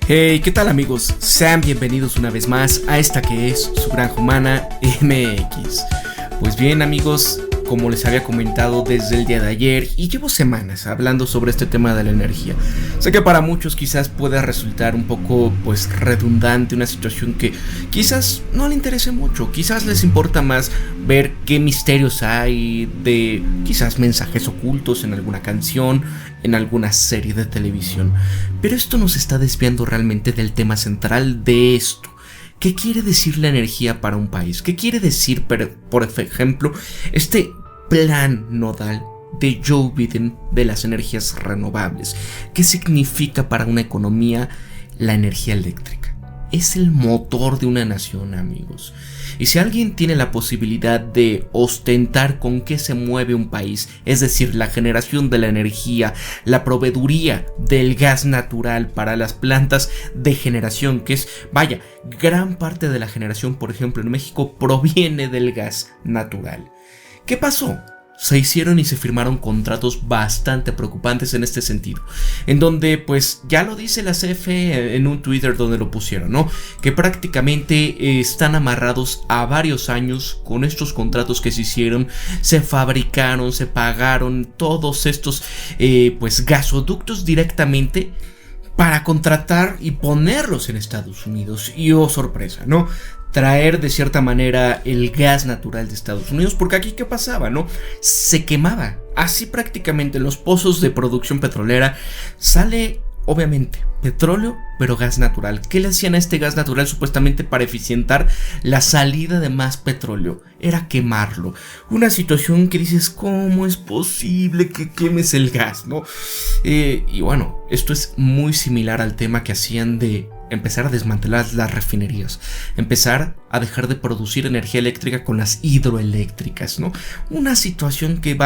Hey, ¿qué tal amigos? Sean bienvenidos una vez más a esta que es su Granja Humana MX. Pues bien amigos, como les había comentado desde el día de ayer y llevo semanas hablando sobre este tema de la energía. Sé que para muchos quizás pueda resultar un poco redundante, una situación que quizás no le interese mucho, quizás les importa más ver qué misterios hay de quizás mensajes ocultos en alguna canción, en alguna serie de televisión. Pero esto nos está desviando realmente del tema central de esto. ¿Qué quiere decir la energía para un país? ¿Qué quiere decir, por ejemplo, este plan nodal de Joe Biden de las energías renovables? ¿Qué significa para una economía la energía eléctrica? Es el motor de una nación, amigos. Y si alguien tiene la posibilidad de ostentar con qué se mueve un país, es decir, la generación de la energía, la proveeduría del gas natural para las plantas de generación, que es, gran parte de la generación, por ejemplo, en México proviene del gas natural. ¿Qué pasó? Se hicieron y se firmaron contratos bastante preocupantes en este sentido, en donde ya lo dice la CFE en un Twitter donde lo pusieron, ¿no? Que prácticamente están amarrados a varios años con estos contratos que se hicieron, se fabricaron, se pagaron todos estos gasoductos directamente para contratar y ponerlos en Estados Unidos. Y oh sorpresa, ¿no? Traer de cierta manera el gas natural de Estados Unidos, porque aquí ¿qué pasaba, no? Se quemaba. Así prácticamente en los pozos de producción petrolera sale, obviamente, petróleo, pero gas natural. ¿Qué le hacían a este gas natural supuestamente para eficientar la salida de más petróleo? Era quemarlo. Una situación que dices, ¿cómo es posible que quemes el gas, no? Y bueno, esto es muy similar al tema que hacían de empezar a desmantelar las refinerías, empezar a dejar de producir energía eléctrica con las hidroeléctricas, ¿no? Una situación que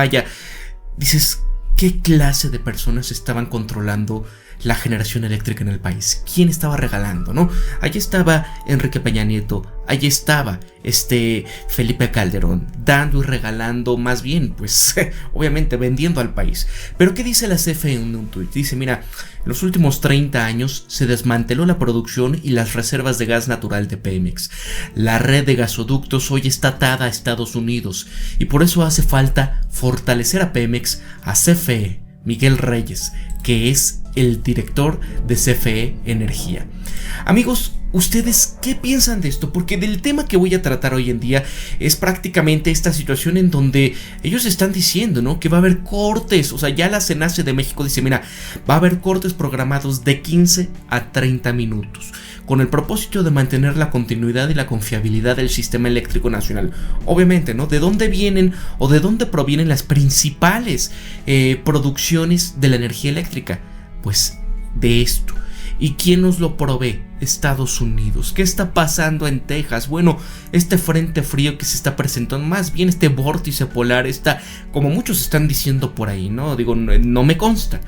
dices, ¿qué clase de personas estaban controlando la generación eléctrica en el país? ¿Quién estaba regalando, no? Allí estaba Enrique Peña Nieto, allí estaba Felipe Calderón, dando y regalando, más bien, obviamente vendiendo al país. Pero ¿qué dice la CFE en un tuit? Dice, mira, en los últimos 30 años se desmanteló la producción y las reservas de gas natural de Pemex. La red de gasoductos hoy está atada a Estados Unidos y por eso hace falta fortalecer a Pemex, a CFE, Miguel Reyes, que es el director de CFE Energía. Amigos, ¿ustedes qué piensan de esto? Porque del tema que voy a tratar hoy en día es prácticamente esta situación en donde ellos están diciendo, ¿no? Que va a haber cortes, o sea, ya la CENACE de México dice, mira, va a haber cortes programados de 15 a 30 minutos, con el propósito de mantener la continuidad y la confiabilidad del sistema eléctrico nacional. Obviamente, ¿no? ¿De dónde vienen o de dónde provienen las principales producciones de la energía eléctrica? Pues de esto. ¿Y quién nos lo provee? Estados Unidos. ¿Qué está pasando en Texas? Bueno, este frente frío que se está presentando, más bien este vórtice polar, está, como muchos están diciendo por ahí, ¿no? Digo, no me consta,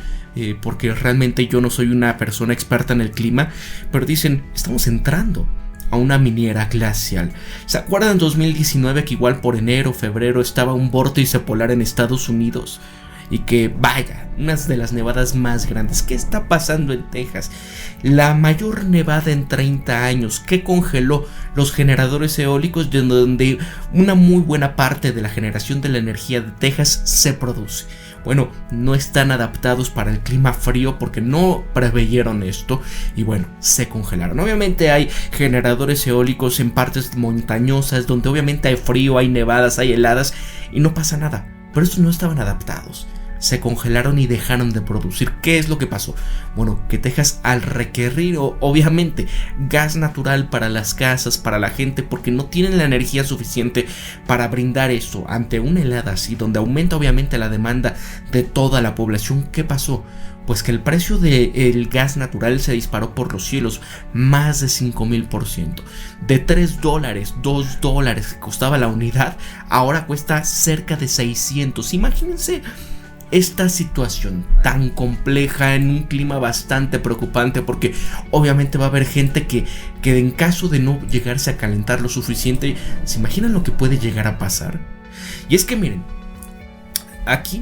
porque realmente yo no soy una persona experta en el clima, pero dicen, estamos entrando a una miniera glacial. ¿Se acuerdan en 2019 que igual por enero, febrero estaba un vórtice polar en Estados Unidos? Y que unas de las nevadas más grandes. ¿Qué está pasando en Texas? La mayor nevada en 30 años que congeló los generadores eólicos, de donde una muy buena parte de la generación de la energía de Texas se produce. Bueno, no están adaptados para el clima frío porque no preveyeron esto y se congelaron. Obviamente hay generadores eólicos en partes montañosas donde obviamente hay frío, hay nevadas, hay heladas y no pasa nada, pero estos no estaban adaptados. Se congelaron y dejaron de producir. ¿Qué es lo que pasó? Bueno, que Texas, al requerir obviamente gas natural para las casas, para la gente, porque no tienen la energía suficiente para brindar eso ante una helada así, donde aumenta obviamente la demanda de toda la población, ¿qué pasó? Pues que el precio del gas natural se disparó por los cielos, más de 5,000%. De $3, $2 que costaba la unidad, ahora cuesta cerca de 600. Imagínense esta situación tan compleja en un clima bastante preocupante, porque obviamente va a haber gente que en caso de no llegarse a calentar lo suficiente, ¿se imaginan lo que puede llegar a pasar? Y es que miren, aquí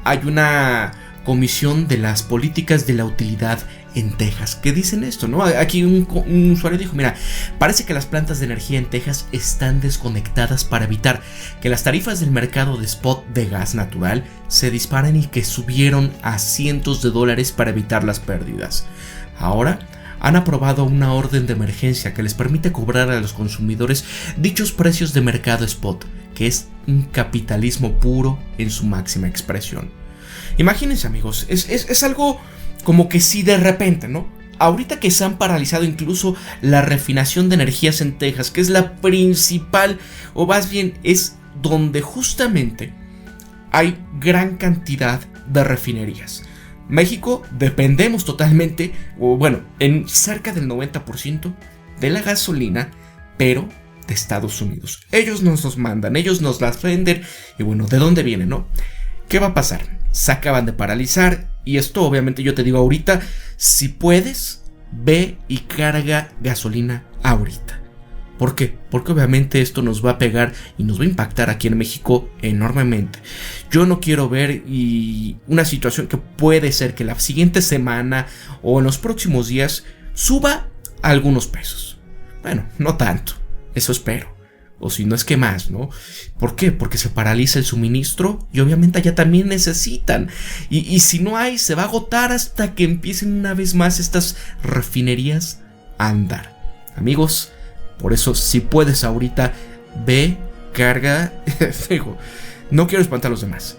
hay una Comisión de las Políticas de la Utilidad en Texas que dicen esto, ¿no? Aquí un usuario dijo, mira, parece que las plantas de energía en Texas están desconectadas para evitar que las tarifas del mercado de spot de gas natural se disparen y que subieron a cientos de dólares para evitar las pérdidas. Ahora han aprobado una orden de emergencia que les permite cobrar a los consumidores dichos precios de mercado spot, que es un capitalismo puro en su máxima expresión. Imagínense, amigos, es algo como que si de repente, ¿no? Ahorita que se han paralizado incluso la refinación de energías en Texas, que es la principal, o más bien es donde justamente hay gran cantidad de refinerías. México dependemos totalmente, o bueno, en cerca del 90% de la gasolina, pero de Estados Unidos. Ellos nos los mandan, ellos nos las venden, y bueno, ¿de dónde viene, no? ¿Qué va a pasar? Se acaban de paralizar, y esto obviamente yo te digo ahorita, si puedes, ve y carga gasolina ahorita. ¿Por qué? Porque obviamente esto nos va a pegar y nos va a impactar aquí en México enormemente. Yo no quiero ver una situación que puede ser que la siguiente semana o en los próximos días suba algunos pesos. Bueno, no tanto, eso espero. O si no es que más, ¿no? ¿Por qué? Porque se paraliza el suministro y obviamente allá también necesitan. Y si no hay, se va a agotar hasta que empiecen una vez más estas refinerías a andar. Amigos, por eso si puedes ahorita, ve, carga. Digo, no quiero espantar a los demás,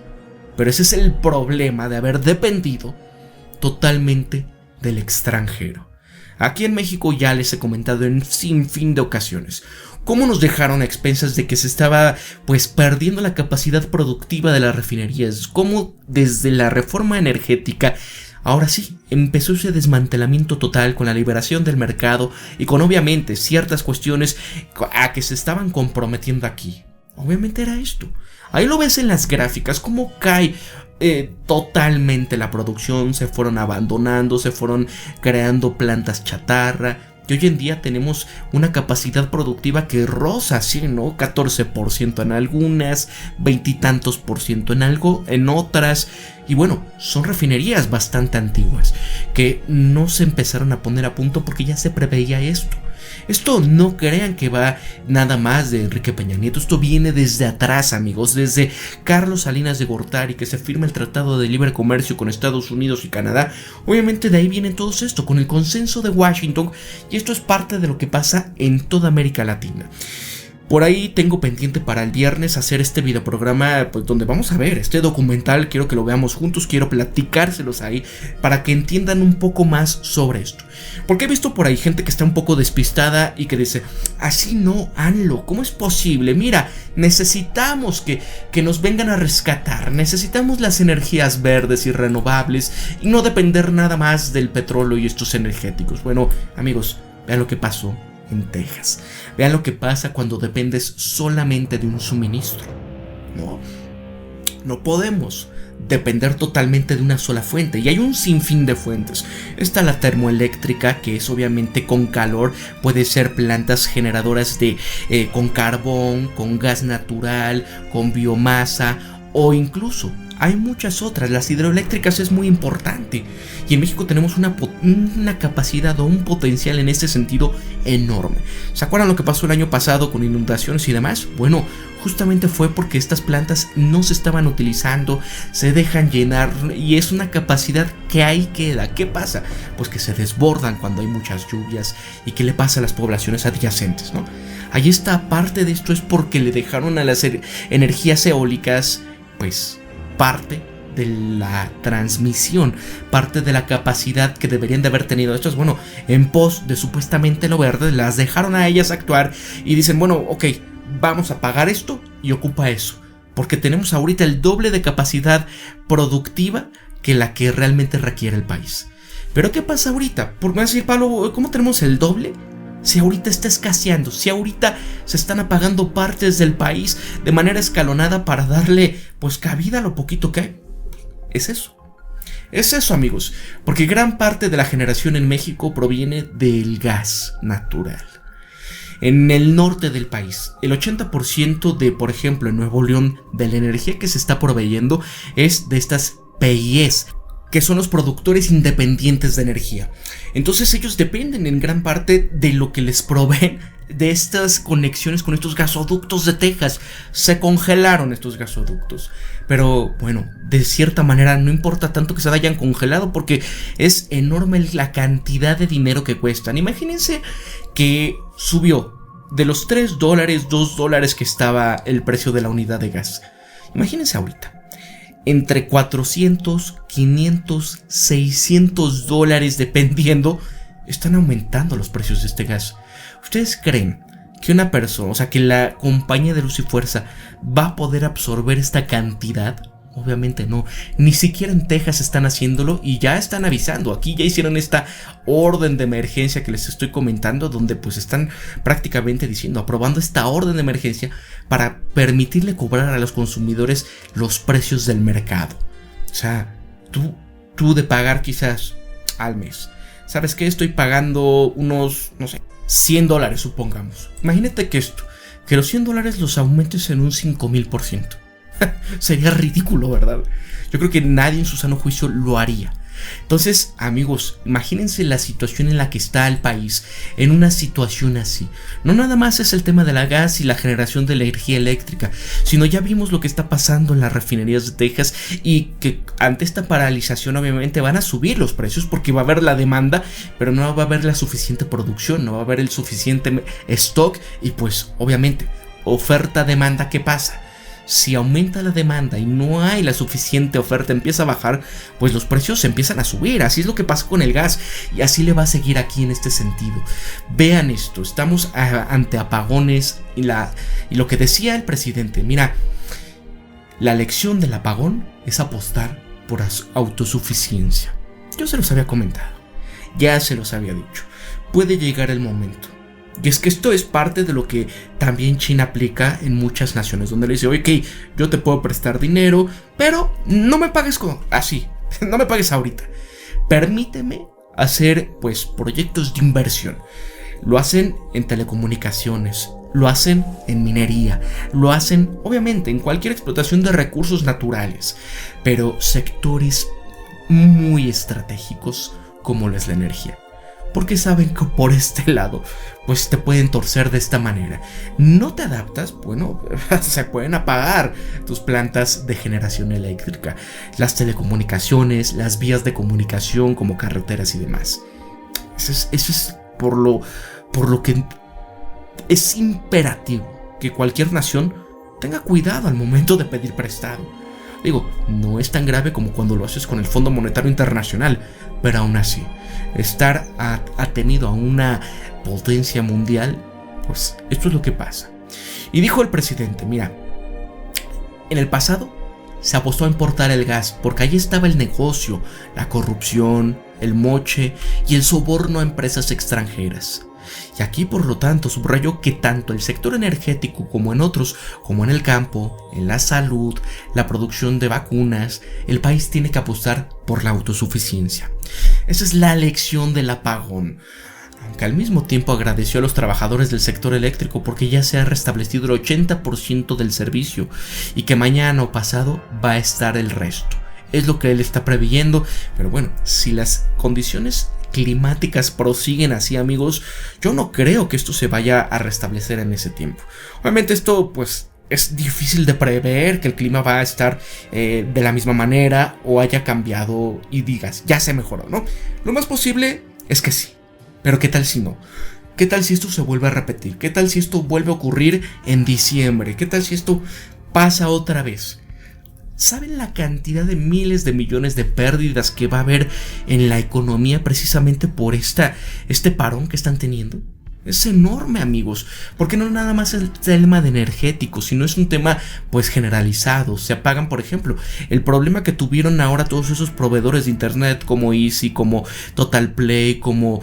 pero ese es el problema de haber dependido totalmente del extranjero. Aquí en México ya les he comentado en sinfín de ocasiones cómo nos dejaron a expensas de que se estaba perdiendo la capacidad productiva de las refinerías, cómo desde la reforma energética ahora sí empezó ese desmantelamiento total con la liberación del mercado y con obviamente ciertas cuestiones a que se estaban comprometiendo aquí. Obviamente era esto. Ahí lo ves en las gráficas, cómo cae totalmente la producción, se fueron abandonando, se fueron creando plantas chatarra. Y hoy en día tenemos una capacidad productiva que roza, ¿sí, no? 14% en algunas, 20 y tantos por ciento en otras. Y bueno, son refinerías bastante antiguas que no se empezaron a poner a punto porque ya se preveía esto. Esto no crean que va nada más de Enrique Peña Nieto, esto viene desde atrás, amigos, desde Carlos Salinas de Gortari, que se firma el Tratado de Libre Comercio con Estados Unidos y Canadá. Obviamente de ahí viene todo esto, con el consenso de Washington, y esto es parte de lo que pasa en toda América Latina. Por ahí tengo pendiente para el viernes hacer este videoprograma donde vamos a ver este documental, quiero que lo veamos juntos, quiero platicárselos ahí para que entiendan un poco más sobre esto. Porque he visto por ahí gente que está un poco despistada y que dice, así no, AMLO, ¿cómo es posible? Mira, necesitamos que nos vengan a rescatar, necesitamos las energías verdes y renovables y no depender nada más del petróleo y estos energéticos. Bueno, amigos, vean lo que pasó en Texas. Vean lo que pasa cuando dependes solamente de un suministro. No podemos depender totalmente de una sola fuente, y hay un sinfín de fuentes. Está la termoeléctrica, que es obviamente con calor, puede ser plantas generadoras con carbón, con gas natural, con biomasa, o incluso hay muchas otras. Las hidroeléctricas es muy importante, y en México tenemos una capacidad o un potencial en este sentido enorme. ¿Se acuerdan lo que pasó el año pasado con inundaciones y demás? Bueno, justamente fue porque estas plantas no se estaban utilizando, se dejan llenar y es una capacidad que ahí queda. ¿Qué pasa? Pues que se desbordan cuando hay muchas lluvias. ¿Y qué le pasa a las poblaciones adyacentes, no? Ahí está, parte de esto es porque le dejaron a las energías eólicas parte de la transmisión, parte de la capacidad que deberían de haber tenido estos, en pos de supuestamente lo verde, las dejaron a ellas actuar y dicen, ok, vamos a pagar esto y ocupa eso, porque tenemos ahorita el doble de capacidad productiva que la que realmente requiere el país. Pero ¿qué pasa ahorita? Porque me vas a decir, Pablo, ¿cómo tenemos el doble? Si ahorita está escaseando, si ahorita se están apagando partes del país de manera escalonada para darle cabida a lo poquito que hay. Es eso, amigos, porque gran parte de la generación en México proviene del gas natural. En el norte del país, el 80% de, por ejemplo, en Nuevo León, de la energía que se está proveyendo es de estas PIEs, que son los productores independientes de energía. Entonces ellos dependen en gran parte de lo que les proveen de estas conexiones con estos gasoductos de Texas. Se congelaron estos gasoductos, pero bueno, de cierta manera no importa tanto que se hayan congelado porque es enorme la cantidad de dinero que cuestan. Imagínense que subió de los $3, $2 que estaba el precio de la unidad de gas. Imagínense ahorita entre 400, 500, 600 dólares dependiendo, están aumentando los precios de este gas. ¿Ustedes creen que una persona, o sea, que la compañía de Luz y Fuerza va a poder absorber esta cantidad? Obviamente no, ni siquiera en Texas están haciéndolo y ya están avisando. Aquí ya hicieron esta orden de emergencia que les estoy comentando, donde pues están prácticamente diciendo, aprobando esta orden de emergencia para permitirle cobrar a los consumidores los precios del mercado. O sea, tú de pagar quizás al mes, ¿sabes qué? Estoy pagando unos, no sé, $100 supongamos. Imagínate que los $100 los aumentes en un 5000%. Sería ridículo, ¿verdad? Yo creo que nadie en su sano juicio lo haría. Entonces, amigos, imagínense la situación en la que está el país en una situación así. No nada más es el tema de la gas y la generación de energía eléctrica, sino ya vimos lo que está pasando en las refinerías de Texas y que ante esta paralización obviamente van a subir los precios porque va a haber la demanda, pero no va a haber la suficiente producción, no va a haber el suficiente stock y pues obviamente oferta-demanda, ¿qué pasa? Si aumenta la demanda y no hay la suficiente oferta, empieza a bajar, pues los precios empiezan a subir. Así es lo que pasa con el gas y así le va a seguir aquí en este sentido. Vean esto, estamos ante apagones y lo que decía el presidente, mira, la lección del apagón es apostar por autosuficiencia. Yo se los había comentado, ya se los había dicho, puede llegar el momento. Y es que esto es parte de lo que también China aplica en muchas naciones, donde le dice, ok, yo te puedo prestar dinero, pero no me pagues así, no me pagues ahorita. Permíteme hacer pues proyectos de inversión. Lo hacen en telecomunicaciones, lo hacen en minería, lo hacen obviamente en cualquier explotación de recursos naturales, pero sectores muy estratégicos como lo es la energía. Porque saben que por este lado pues te pueden torcer de esta manera. No te adaptas, bueno, se pueden apagar tus plantas de generación eléctrica, las telecomunicaciones, las vías de comunicación como carreteras y demás. Eso es por lo que es imperativo que cualquier nación tenga cuidado al momento de pedir prestado. Digo, no es tan grave como cuando lo haces con el Fondo Monetario Internacional, pero aún así, estar atenido a una potencia mundial, pues esto es lo que pasa. Y dijo el presidente, mira, en el pasado se apostó a importar el gas porque allí estaba el negocio, la corrupción, el moche y el soborno a empresas extranjeras. Y aquí, por lo tanto, subrayó que tanto el sector energético como en otros, como en el campo, en la salud, la producción de vacunas, el país tiene que apostar por la autosuficiencia. Esa es la lección del apagón. Aunque al mismo tiempo agradeció a los trabajadores del sector eléctrico porque ya se ha restablecido el 80% del servicio y que mañana o pasado va a estar el resto. Es lo que él está preveyendo, pero bueno, si las condiciones climáticas prosiguen así, amigos, yo no creo que esto se vaya a restablecer en ese tiempo. Obviamente esto pues es difícil de prever que el clima va a estar de la misma manera o haya cambiado y digas, ya se mejoró, ¿no? Lo más posible es que sí, pero ¿qué tal si no? ¿Qué tal si esto se vuelve a repetir? ¿Qué tal si esto vuelve a ocurrir en diciembre? ¿Qué tal si esto pasa otra vez? ¿Saben la cantidad de miles de millones de pérdidas que va a haber en la economía precisamente por este parón que están teniendo? Es enorme, amigos, porque no nada más es el tema de energéticos, sino es un tema pues generalizado. Se apagan, por ejemplo, el problema que tuvieron ahora todos esos proveedores de internet como Easy, como Total Play, como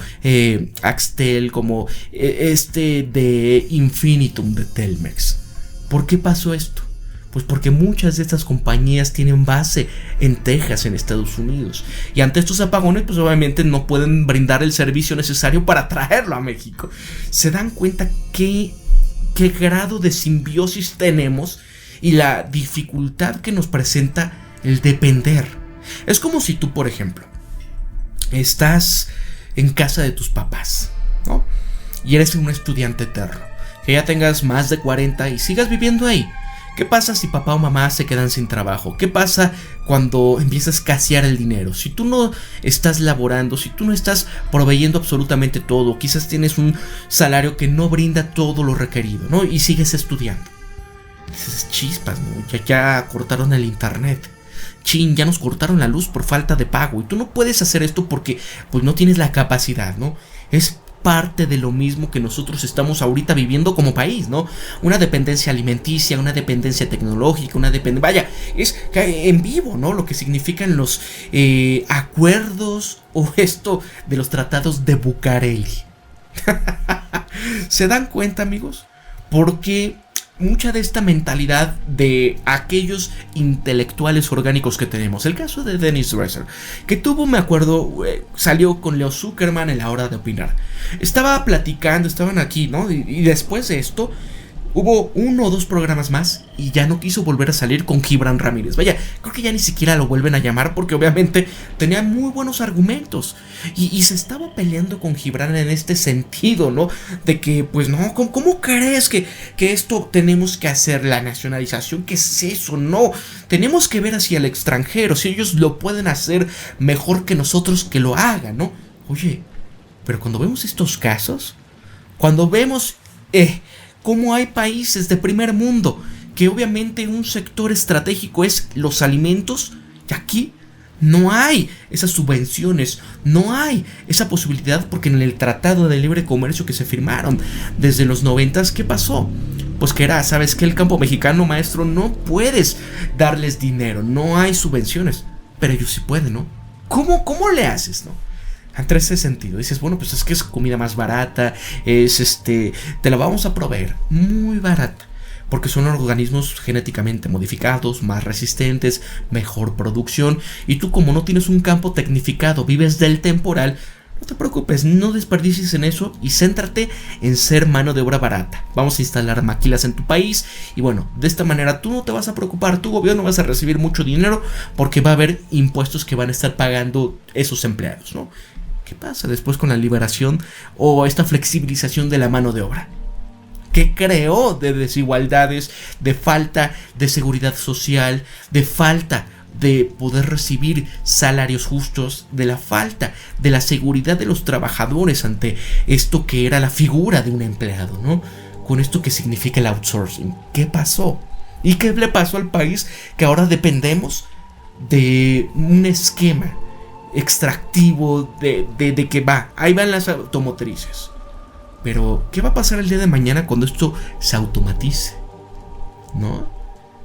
Axtel, como de Infinitum de Telmex. ¿Por qué pasó esto? Pues porque muchas de estas compañías tienen base en Texas, en Estados Unidos. Y ante estos apagones, pues obviamente no pueden brindar el servicio necesario para traerlo a México. ¿Se dan cuenta qué grado de simbiosis tenemos y la dificultad que nos presenta el depender? Es como si tú, por ejemplo, estás en casa de tus papás, ¿no? Y eres un estudiante eterno, que ya tengas más de 40 y sigas viviendo ahí. ¿Qué pasa si papá o mamá se quedan sin trabajo? ¿Qué pasa cuando empiezas a escasear el dinero? Si tú no estás laborando, si tú no estás proveyendo absolutamente todo, quizás tienes un salario que no brinda todo lo requerido, ¿no? Y sigues estudiando. Dices, chispas, ¿no? Ya cortaron el internet. Chin, ya nos cortaron la luz por falta de pago. Y tú no puedes hacer esto porque pues no tienes la capacidad, ¿no? Es parte de lo mismo que nosotros estamos ahorita viviendo como país, ¿no? Una dependencia alimenticia, una dependencia tecnológica, una dependencia... Vaya, es en vivo, ¿no? Lo que significan los acuerdos o esto de los tratados de Bucareli. ¿Se dan cuenta, amigos? Porque mucha de esta mentalidad de aquellos intelectuales orgánicos que tenemos. El caso de Dennis Dresser, que tuvo, me acuerdo, salió con Leo Zuckerman en La Hora de Opinar. Estaba platicando, estaban aquí, ¿no? Y después de esto, hubo 1 o 2 programas más y ya no quiso volver a salir con Gibran Ramírez. Vaya, creo que ya ni siquiera lo vuelven a llamar porque obviamente tenía muy buenos argumentos. Y se estaba peleando con Gibran en este sentido, ¿no? De que, pues no, ¿cómo crees que esto tenemos que hacer? La nacionalización, ¿qué es eso? No, tenemos que ver hacia el extranjero. Si ellos lo pueden hacer mejor que nosotros, que lo hagan, ¿no? Oye, pero cuando vemos estos casos, cuando vemos cómo hay países de primer mundo, que obviamente un sector estratégico es los alimentos, y aquí no hay esas subvenciones, no hay esa posibilidad, porque en el Tratado de Libre Comercio que se firmaron desde los 90s, ¿qué pasó? Pues que era, ¿sabes qué? El campo mexicano, maestro, no puedes darles dinero, no hay subvenciones, pero ellos sí pueden, ¿no? ¿Cómo le haces, no? Entre ese sentido, dices, bueno, pues es que es comida más barata, te la vamos a proveer muy barata, porque son organismos genéticamente modificados, más resistentes, mejor producción, y tú, como no tienes un campo tecnificado, vives del temporal, no te preocupes, no desperdicies en eso y céntrate en ser mano de obra barata. Vamos a instalar maquilas en tu país y bueno, de esta manera tú no te vas a preocupar, tu gobierno vas a recibir mucho dinero porque va a haber impuestos que van a estar pagando esos empleados, ¿no? ¿Qué pasa después con la liberación o esta flexibilización de la mano de obra? ¿Qué creó de desigualdades, de falta de seguridad social, de falta de poder recibir salarios justos, de la falta de la seguridad de los trabajadores ante esto que era la figura de un empleado, ¿no? Con esto que significa el outsourcing. ¿Qué pasó? ¿Y qué le pasó al país que ahora dependemos de un esquema extractivo de que ahí van las automotrices? Pero ¿qué va a pasar el día de mañana cuando esto se automatice? ¿No?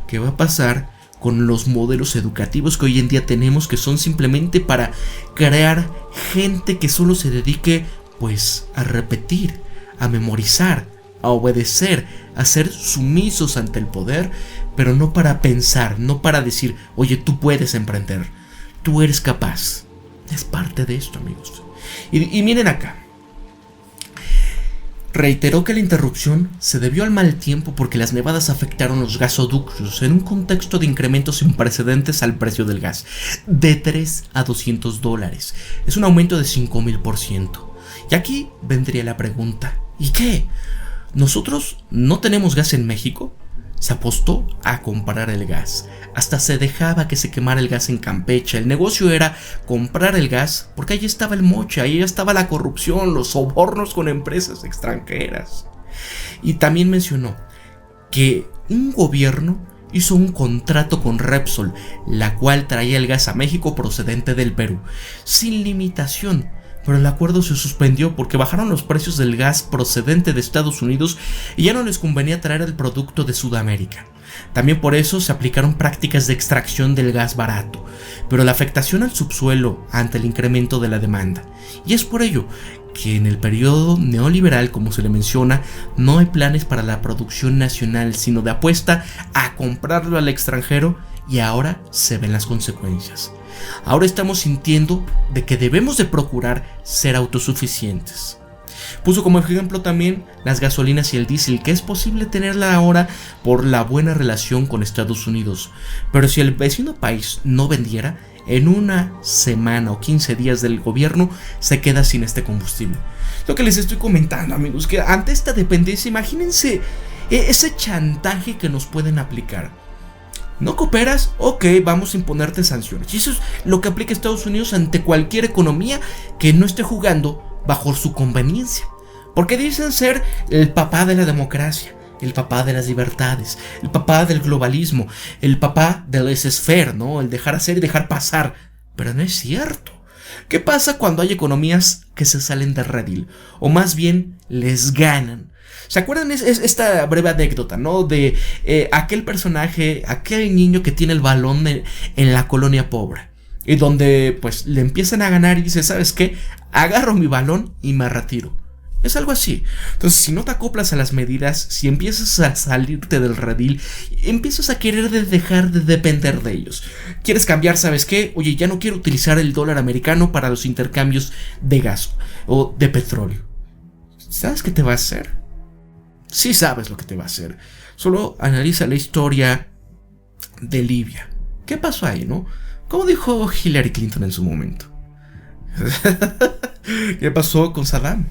¿Qué va a pasar con los modelos educativos que hoy en día tenemos, que son simplemente para crear gente que solo se dedique pues a repetir, a memorizar, a obedecer, a ser sumisos ante el poder, pero no para pensar, no para decir, oye, tú puedes emprender, tú eres capaz? Es parte de esto, amigos. Y miren acá. Reiteró que la interrupción se debió al mal tiempo porque las nevadas afectaron los gasoductos en un contexto de incrementos sin precedentes al precio del gas, de 3 a $200. Es un aumento de 5000%. Y aquí vendría la pregunta, ¿y qué? ¿Nosotros no tenemos gas en México? Se apostó a comprar el gas. Hasta se dejaba que se quemara el gas en Campeche. El negocio era comprar el gas porque ahí estaba el moche, ahí estaba la corrupción, los sobornos con empresas extranjeras. Y también mencionó que un gobierno hizo un contrato con Repsol, la cual traía el gas a México procedente del Perú, sin limitación. Pero el acuerdo se suspendió porque bajaron los precios del gas procedente de Estados Unidos y ya no les convenía traer el producto de Sudamérica. También por eso se aplicaron prácticas de extracción del gas barato, pero la afectación al subsuelo ante el incremento de la demanda. Y es por ello que en el periodo neoliberal, como se le menciona, no hay planes para la producción nacional, sino de apuesta a comprarlo al extranjero, y ahora se ven las consecuencias. Ahora estamos sintiendo de que debemos de procurar ser autosuficientes. Puso como ejemplo también las gasolinas y el diésel, que es posible tenerla ahora por la buena relación con Estados Unidos. Pero si el vecino país no vendiera, en una semana o 15 días del gobierno se queda sin este combustible. Lo que les estoy comentando, amigos, que ante esta dependencia, imagínense ese chantaje que nos pueden aplicar. ¿No cooperas? Ok, vamos a imponerte sanciones. Y eso es lo que aplica Estados Unidos ante cualquier economía que no esté jugando bajo su conveniencia. Porque dicen ser el papá de la democracia, el papá de las libertades, el papá del globalismo, el papá del laissez-faire, ¿no? El dejar hacer y dejar pasar. Pero no es cierto. ¿Qué pasa cuando hay economías que se salen de redil? O más bien, les ganan. ¿Se acuerdan esta breve anécdota, ¿no? De aquel personaje, aquel niño que tiene el balón en la colonia pobre. Y donde pues le empiezan a ganar y dice, ¿sabes qué? Agarro mi balón y me retiro. Es algo así. Entonces, si no te acoplas a las medidas, si empiezas a salirte del redil, empiezas a querer dejar de depender de ellos. ¿Quieres cambiar? ¿Sabes qué? Oye, ya no quiero utilizar el dólar americano para los intercambios de gas o de petróleo. ¿Sabes qué te va a hacer? Sí sabes lo que te va a hacer. Solo analiza la historia de Libia. ¿Qué pasó ahí, no? ¿Cómo dijo Hillary Clinton en su momento? ¿Qué pasó con Saddam?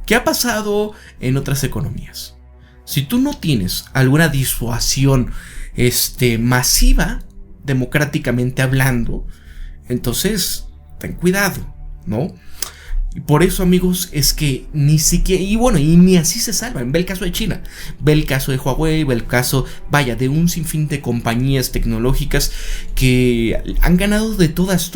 ¿Qué ha pasado en otras economías? Si tú no tienes alguna disuasión masiva, democráticamente hablando, entonces ten cuidado, ¿no? Y por eso, amigos, es que ni siquiera, y bueno, y ni así se salvan. Ve el caso de China, ve el caso de Huawei, ve el caso, de un sinfín de compañías tecnológicas que han ganado de todas,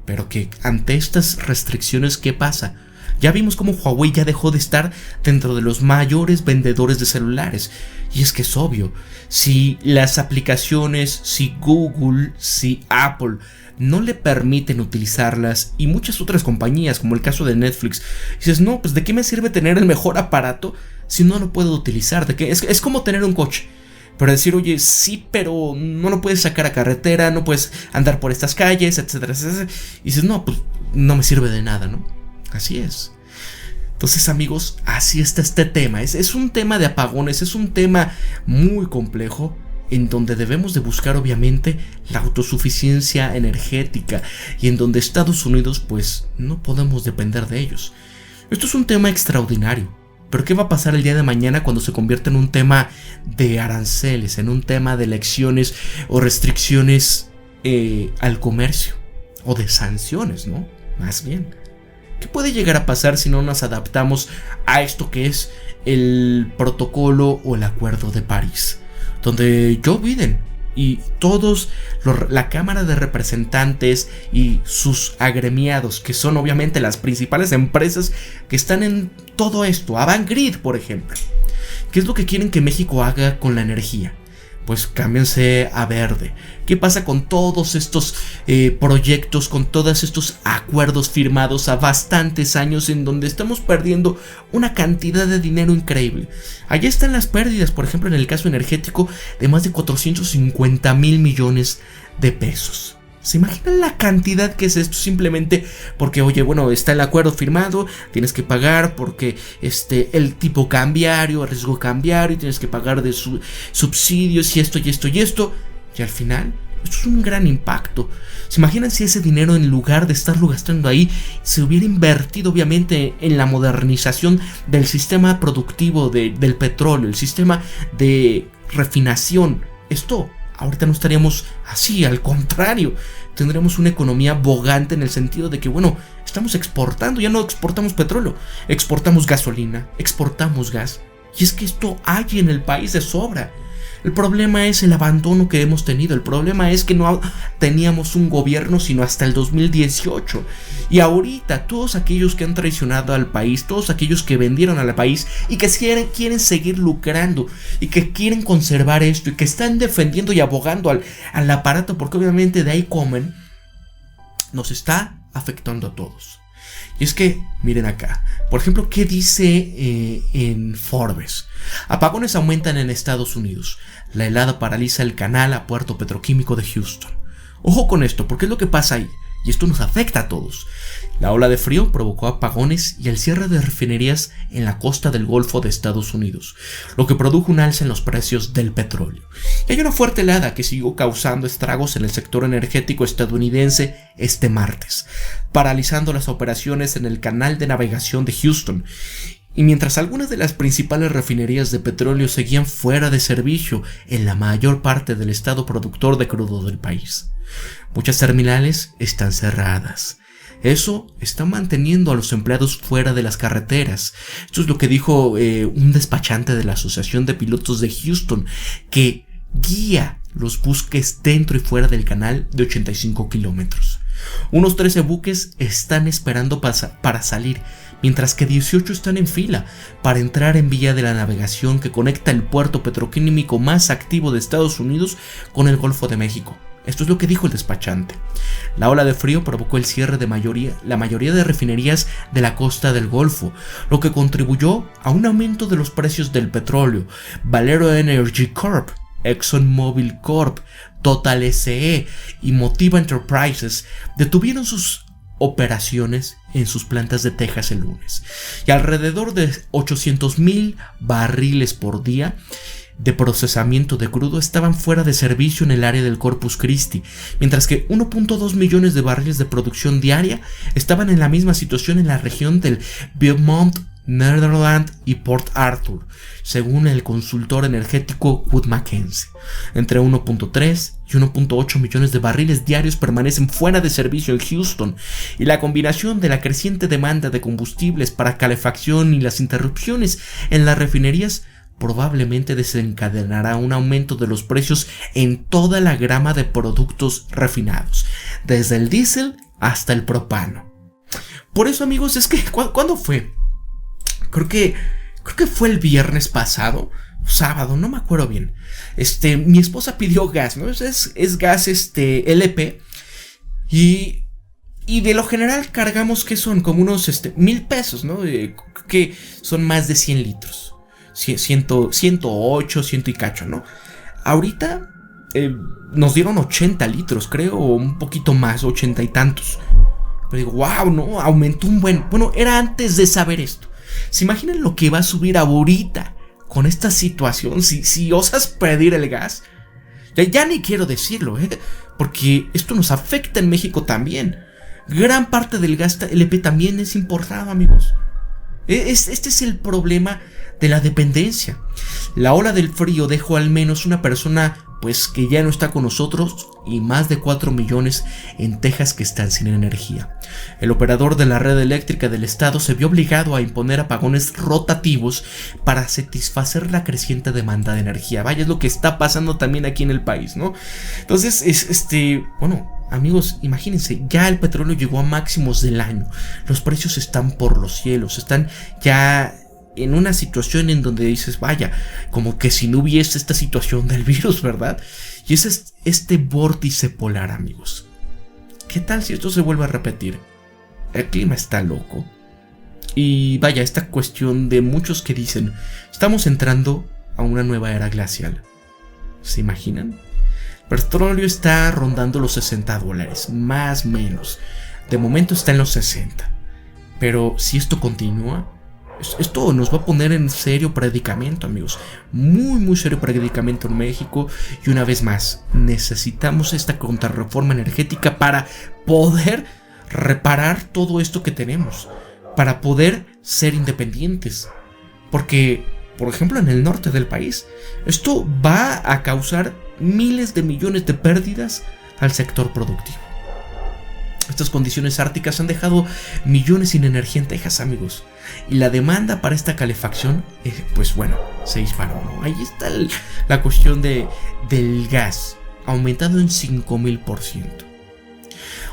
pero que ante estas restricciones, ¿qué pasa? Ya vimos cómo Huawei ya dejó de estar dentro de los mayores vendedores de celulares. Y es que es obvio, si las aplicaciones, si Google, si Apple no le permiten utilizarlas, y muchas otras compañías, como el caso de Netflix, dices, no, pues ¿de qué me sirve tener el mejor aparato si no lo puedo utilizar? ¿De qué? Es como tener un coche, pero decir, oye, sí, pero no lo puedes sacar a carretera, no puedes andar por estas calles, etcétera, etcétera. Y dices, no, pues no me sirve de nada, ¿no? Así es. Entonces, amigos, así está este tema. Es un tema de apagones, es un tema muy complejo, en donde debemos de buscar obviamente la autosuficiencia energética y en donde Estados Unidos pues no podemos depender de ellos. Esto es un tema extraordinario, pero ¿qué va a pasar el día de mañana cuando se convierta en un tema de aranceles, en un tema de elecciones o restricciones al comercio o de sanciones, ¿no? Más bien, ¿qué puede llegar a pasar si no nos adaptamos a esto que es el protocolo o el acuerdo de París? Donde Joe Biden y todos la Cámara de Representantes y sus agremiados, que son obviamente las principales empresas que están en todo esto, Avangrid, por ejemplo, ¿qué es lo que quieren que México haga con la energía? Pues cámbiense a verde. ¿Qué pasa con todos estos proyectos, con todos estos acuerdos firmados a bastantes años en donde estamos perdiendo una cantidad de dinero increíble? Allá están las pérdidas, por ejemplo, en el caso energético, de más de 450,000 millones de pesos. ¿Se imaginan la cantidad que es esto? Simplemente porque, oye, bueno, está el acuerdo firmado, tienes que pagar porque el tipo cambiario, el riesgo cambiario, tienes que pagar de subsidios y esto y esto y esto. Y al final, esto es un gran impacto. ¿Se imaginan si ese dinero, en lugar de estarlo gastando ahí, se hubiera invertido obviamente en la modernización del sistema productivo del petróleo, el sistema de refinación? Esto ahorita no estaríamos así, al contrario, tendríamos una economía bogante en el sentido de que, bueno, estamos exportando, ya no exportamos petróleo, exportamos gasolina, exportamos gas, y es que esto hay en el país de sobra. El problema es el abandono que hemos tenido. El problema es que no teníamos un gobierno sino hasta el 2018. Y ahorita todos aquellos que han traicionado al país, todos aquellos que vendieron al país y que quieren seguir lucrando y que quieren conservar esto y que están defendiendo y abogando al aparato, porque obviamente de ahí comen, nos está afectando a todos. Y es que, miren acá, por ejemplo, ¿qué dice en Forbes? Apagones aumentan en Estados Unidos. La helada paraliza el canal a puerto petroquímico de Houston. Ojo con esto, porque es lo que pasa ahí. y esto nos afecta a todos. La ola de frío provocó apagones y el cierre de refinerías en la costa del Golfo de Estados Unidos, lo que produjo un alza en los precios del petróleo. Y hay una fuerte helada que siguió causando estragos en el sector energético estadounidense este martes, paralizando las operaciones en el canal de navegación de Houston. Y mientras algunas de las principales refinerías de petróleo seguían fuera de servicio en la mayor parte del estado productor de crudo del país, muchas terminales están cerradas. Eso está manteniendo a los empleados fuera de las carreteras. Esto es lo que dijo un despachante de la Asociación de Pilotos de Houston, que guía los buques dentro y fuera del canal de 85 kilómetros. Unos 13 buques están esperando para salir, mientras que 18 están en fila para entrar en vía de la navegación que conecta el puerto petroquímico más activo de Estados Unidos con el Golfo de México. Esto es lo que dijo el despachante. La ola de frío provocó el cierre de la mayoría de refinerías de la costa del Golfo, lo que contribuyó a un aumento de los precios del petróleo. Valero Energy Corp, ExxonMobil Corp, Total SE y Motiva Enterprises detuvieron sus operaciones en sus plantas de Texas el lunes, y alrededor de 800,000 barriles por día de procesamiento de crudo estaban fuera de servicio en el área del Corpus Christi, mientras que 1.2 millones de barriles de producción diaria estaban en la misma situación en la región del Beaumont, Nederland y Port Arthur, según el consultor energético Wood Mackenzie. Entre 1.3 y 1.8 millones de barriles diarios permanecen fuera de servicio en Houston, y la combinación de la creciente demanda de combustibles para calefacción y las interrupciones en las refinerías probablemente desencadenará un aumento de los precios en toda la gama de productos refinados, desde el diésel hasta el propano. Por eso, amigos, es que ¿cuándo fue? Creo que fue el viernes pasado, sábado, no me acuerdo bien. Mi esposa pidió gas, ¿no? Es gas LP, y de lo general cargamos que son como unos 1,000 pesos, ¿no? Que son más de 100 litros. 108, 100 y cacho, ¿no? Ahorita nos dieron 80 litros, creo, o un poquito más, 80 y tantos. Pero digo, wow, ¿no? Aumentó un buen. Bueno, era antes de saber esto. ¿Se imaginan lo que va a subir ahorita con esta situación? Si osas pedir el gas. Ya ni quiero decirlo, porque esto nos afecta en México también. Gran parte del gas LP también es importado, amigos. Este es el problema de la dependencia. La ola del frío dejó al menos una persona pues que ya no está con nosotros, y más de 4 millones en Texas que están sin energía. El operador de la red eléctrica del estado se vio obligado a imponer apagones rotativos para satisfacer la creciente demanda de energía. Vaya, es lo que está pasando también aquí en el país, ¿no? Entonces, bueno, amigos, imagínense, ya el petróleo llegó a máximos del año. Los precios están por los cielos, están ya en una situación en donde dices, vaya, como que si no hubiese esta situación del virus, ¿verdad? Y ese es este vórtice polar, amigos. ¿Qué tal si esto se vuelve a repetir? El clima está loco. Y vaya, esta cuestión de muchos que dicen, estamos entrando a una nueva era glacial. ¿Se imaginan? El petróleo está rondando los $60, más o menos. De momento está en los 60. Pero si esto continúa, esto nos va a poner en serio predicamento, amigos. Muy, muy serio predicamento en México. Y una vez más, necesitamos esta contrarreforma energética para poder reparar todo esto que tenemos, para poder ser independientes. Porque, por ejemplo, en el norte del país, esto va a causar miles de millones de pérdidas al sector productivo. Estas condiciones árticas han dejado millones sin energía en Texas, amigos. Y la demanda para esta calefacción, pues bueno, se disparó, ¿no? Ahí está la cuestión del gas, aumentado en 5,000%.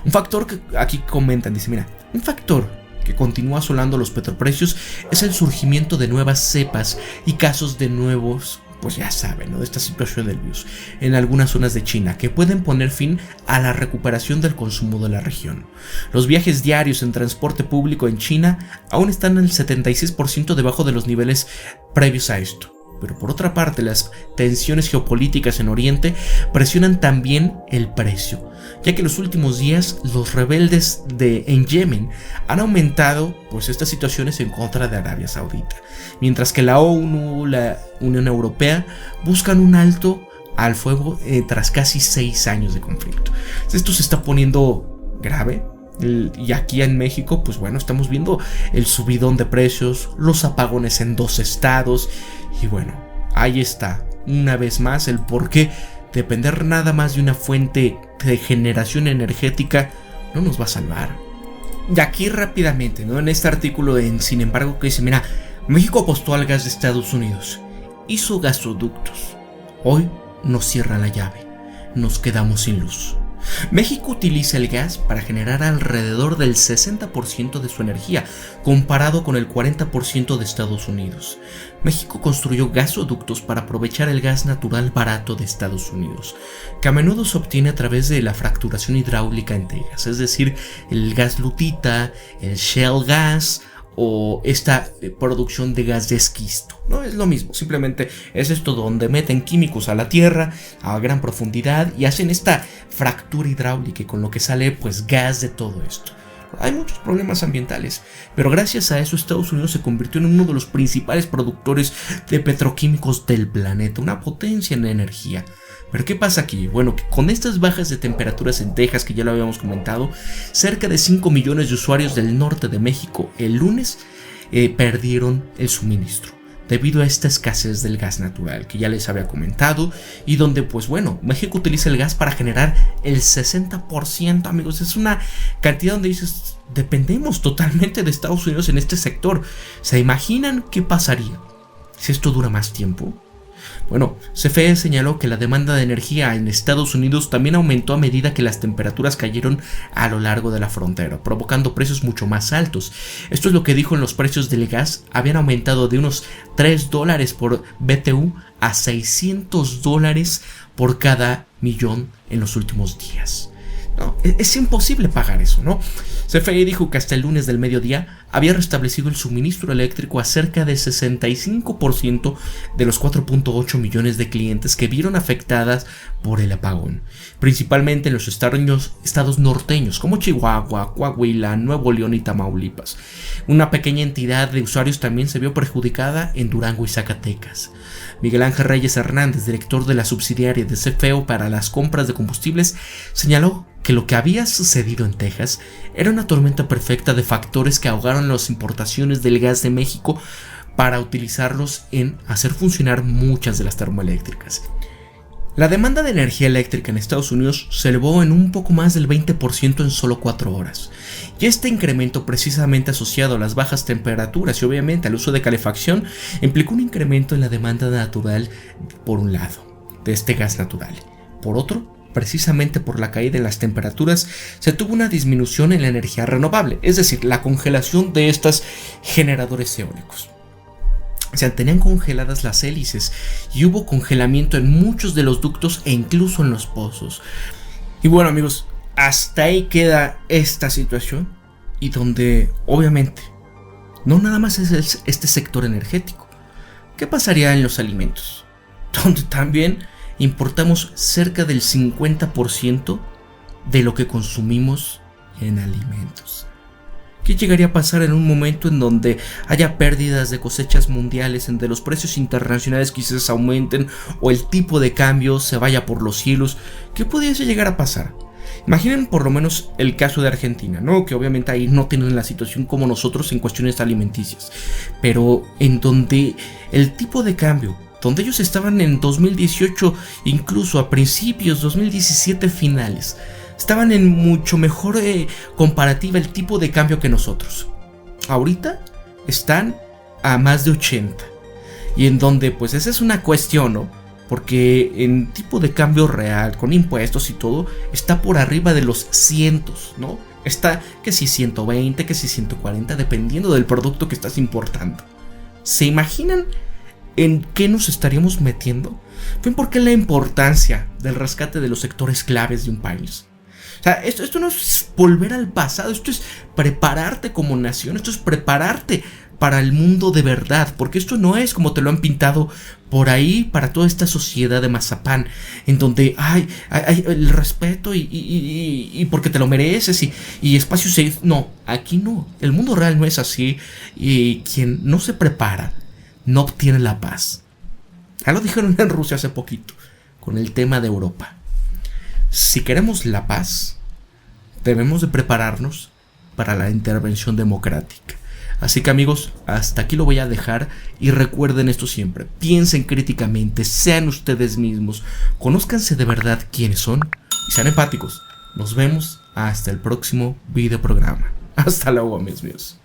Un factor que aquí comentan, dice, mira, un factor que continúa asolando los petroprecios es el surgimiento de nuevas cepas y casos de nuevos, pues ya saben, ¿no?, de esta situación del virus en algunas zonas de China, que pueden poner fin a la recuperación del consumo de la región. Los viajes diarios en transporte público en China aún están en el 76% debajo de los niveles previos a esto. Pero por otra parte, las tensiones geopolíticas en Oriente presionan también el precio, ya que en los últimos días los rebeldes en Yemen han aumentado pues estas situaciones en contra de Arabia Saudita, mientras que la ONU, la Unión Europea buscan un alto al fuego tras casi 6 años de conflicto. Esto se está poniendo grave. Y aquí en México, pues bueno, estamos viendo el subidón de precios, los apagones en 2 estados. Y bueno, ahí está, una vez más, el por qué depender nada más de una fuente de generación energética no nos va a salvar. Y aquí rápidamente, ¿no? En este artículo, sin embargo, que dice, mira, México apostó al gas de Estados Unidos, hizo gasoductos, hoy nos cierra la llave, nos quedamos sin luz. México utiliza el gas para generar alrededor del 60% de su energía, comparado con el 40% de Estados Unidos. México construyó gasoductos para aprovechar el gas natural barato de Estados Unidos, que a menudo se obtiene a través de la fracturación hidráulica en Texas, es decir, el gas lutita, el shale gas o esta producción de gas de esquisto. No es lo mismo, simplemente es esto donde meten químicos a la tierra a gran profundidad y hacen esta fractura hidráulica y con lo que sale pues gas de todo esto. Hay muchos problemas ambientales, pero gracias a eso Estados Unidos se convirtió en uno de los principales productores de petroquímicos del planeta, una potencia en energía. Pero ¿qué pasa aquí? Bueno, que con estas bajas de temperaturas en Texas, que ya lo habíamos comentado, cerca de 5 millones de usuarios del norte de México el lunes perdieron el suministro debido a esta escasez del gas natural que ya les había comentado, y donde pues bueno, México utiliza el gas para generar el 60%, amigos. Es una cantidad donde dices, dependemos totalmente de Estados Unidos en este sector. ¿Se imaginan qué pasaría si esto dura más tiempo? Bueno, CFE señaló que la demanda de energía en Estados Unidos también aumentó a medida que las temperaturas cayeron a lo largo de la frontera, provocando precios mucho más altos. Esto es lo que dijo: en los precios del gas habían aumentado de unos $3 por BTU a $600 por cada millón en los últimos días. No, es imposible pagar eso, ¿no? CFE dijo que hasta el lunes del mediodía había restablecido el suministro eléctrico a cerca del 65% de los 4.8 millones de clientes que vieron afectadas por el apagón, principalmente en los estados norteños como Chihuahua, Coahuila, Nuevo León y Tamaulipas. Una pequeña entidad de usuarios también se vio perjudicada en Durango y Zacatecas. Miguel Ángel Reyes Hernández, director de la subsidiaria de CFE para las compras de combustibles, señaló que lo que había sucedido en Texas era una tormenta perfecta de factores que ahogaron las importaciones del gas de México para utilizarlos en hacer funcionar muchas de las termoeléctricas. La demanda de energía eléctrica en Estados Unidos se elevó en un poco más del 20% en solo 4 horas. Y este incremento, precisamente asociado a las bajas temperaturas y obviamente al uso de calefacción, implicó un incremento en la demanda natural, por un lado, de este gas natural. Por otro, precisamente por la caída en las temperaturas, se tuvo una disminución en la energía renovable, es decir, la congelación de estos generadores eólicos. Se tenían congeladas las hélices y hubo congelamiento en muchos de los ductos e incluso en los pozos. Y bueno, amigos, hasta ahí queda esta situación, y donde obviamente no nada más es este sector energético. ¿Qué pasaría en los alimentos? Donde también importamos cerca del 50% de lo que consumimos en alimentos. ¿Qué llegaría a pasar en un momento en donde haya pérdidas de cosechas mundiales, en donde los precios internacionales quizás aumenten o el tipo de cambio se vaya por los cielos? ¿Qué pudiese llegar a pasar? Imaginen por lo menos el caso de Argentina, ¿no? Que obviamente ahí no tienen la situación como nosotros en cuestiones alimenticias, pero en donde el tipo de cambio, donde ellos estaban en 2018, incluso a principios 2017 finales, estaban en mucho mejor comparativa el tipo de cambio que nosotros. Ahorita están a más de 80. Y en donde pues esa es una cuestión, ¿no? Porque en tipo de cambio real, con impuestos y todo, está por arriba de los cientos, ¿no? Está que si 120, que si 140, dependiendo del producto que estás importando. ¿Se imaginan en qué nos estaríamos metiendo? ¿Ven por qué la importancia del rescate de los sectores claves de un país? O sea, esto no es volver al pasado, esto es prepararte como nación, esto es prepararte para el mundo de verdad, porque esto no es como te lo han pintado por ahí para toda esta sociedad de mazapán, en donde hay el respeto y porque te lo mereces y espacio safe. No, aquí no, el mundo real no es así, y quien no se prepara no obtiene la paz. Ya lo dijeron en Rusia hace poquito, con el tema de Europa. Si queremos la paz, debemos de prepararnos para la intervención democrática. Así que amigos, hasta aquí lo voy a dejar y recuerden esto siempre: piensen críticamente, sean ustedes mismos, conózcanse de verdad quiénes son y sean empáticos. Nos vemos hasta el próximo video programa. Hasta luego, mis míos.